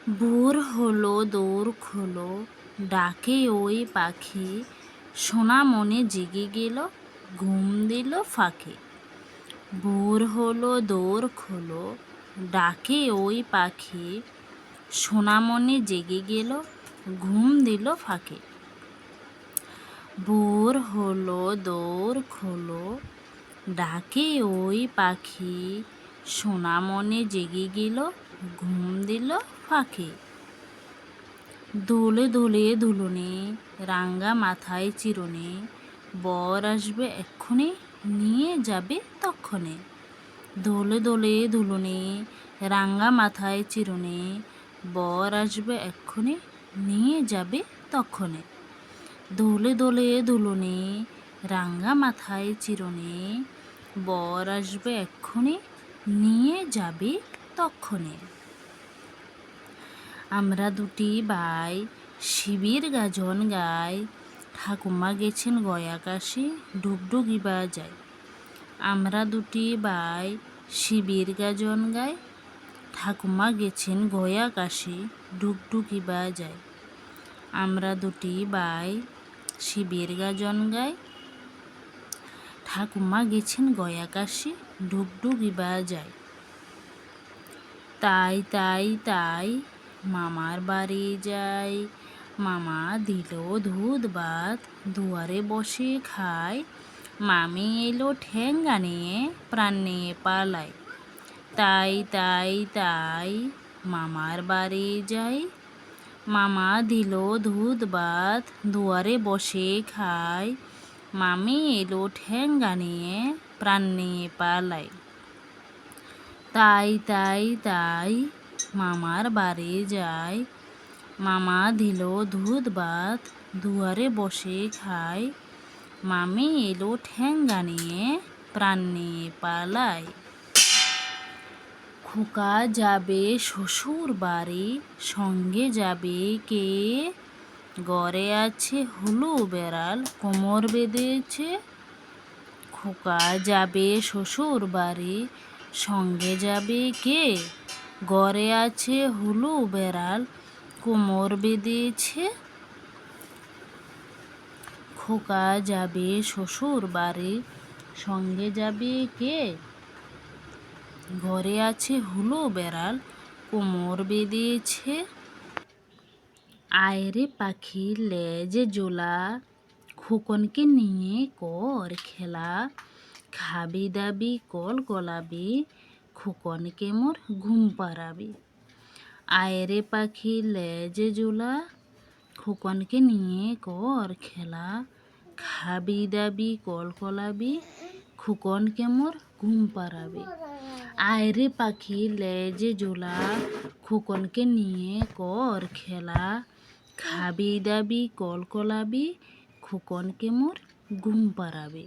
ভোর হলো দোর খোলো, ডাকে ওই পাখি, সোনা মনে জেগে গেল, ঘুম দিল ফাঁকে। ভোর হলো দোর খোলো, ডাকে ওই পাখি, সোনা মনে জেগে গেল, ঘুম দিল ফাঁকে। ভোর হলো দোর খোলো, ডাকে ওই পাখি, সোনা মনে জেগে গেল, ঘুম দিল ফাঁকে। দোলে দোলে দুলনে, রাঙ্গা মাথায় চিরুনি, বর আসবে এক্ষুনি, নিয়ে যাবে তক্ষণে। দোলে দোলে দুলনে, রাঙ্গা মাথায় চিরুনি, বর আসবে এক্ষুনি, নিয়ে যাবে তক্ষণে। দোলে দোলে দুলনে, রাঙ্গা মাথায় চিরুনি, বর আসবে এক্ষুনি, নিয়ে যাবে তক্ষণে। আমরা দুটি ভাই শিবের গাজন গাই, ঠাকুমা গেছেন গয়া কাশি, ডুগডুগি বাজায়। আমরা দুটি ভাই শিবের গাজন গাই, ঠাকুমা গেছেন গয়া কাশি, ডুগডুগি বাজায়। আমরা দুটি ভাই শিবের গাজন গাই, ঠাকুমা গেছেন গয়া কাশি, ডুগডুগি বাজায়। তাই তাই তাই মামার বাড়ি যাই, মামা দিল দুধ ভাত, দুয়ারে বসে খায়। মামি এলো ঠেঙ্গা নিয়ে, প্রাণ নিয়ে পালায়। তাই তাই তাই মামার বাড়ি যাই, মামা দিল দুধ ভাত, দুয়ারে বসে খায়। মামি এলো ঠেঙ্গা নিয়ে, প্রাণ নিয়ে পালায়। তাই তাই তাই মামার বাড়ি যাই, মামা দিল দুধ ভাত, দুয়ারে বসে খায়। মামি এলো ঠেঙ্গা নিয়ে, প্রাণ নিয়ে পালায়। খোকা যাবে শ্বশুর বাড়ি, সঙ্গে যাবে কে? ঘরে আছে হুলু বেড়াল, কোমর বেঁধেছে। খোকা যাবে শ্বশুর বাড়ি, সঙ্গে যাবে কে? ঘরে আছে হুলু বেড়াল, কোমর বেঁধেছে। খোকা যাবে শ্বশুর বাড়ি, সঙ্গে যাবে কে? ঘরে আছে হুলু বেড়াল, কোমর বেঁধেছে। আয়রে পাখি লেজে জোলা, খোকনকে নিয়ে কর খেলা। খাবি দাবি কল গলাবি, খোকনকে মোর ঘুম পাড়াবি। আয়রে পাখি লেজে জোলা, খোকনকে নিয়ে কর খেলা। খাবি দাবি কল গলাবি, খোকনকে মোর ঘুম পাড়াবি। আয়রে পাখি লেজে জোলা, খোকনকে নিয়ে কর খেলা। খাবি দাবি কল গলাবি, খোকনকে মোর ঘুম পাড়াবি।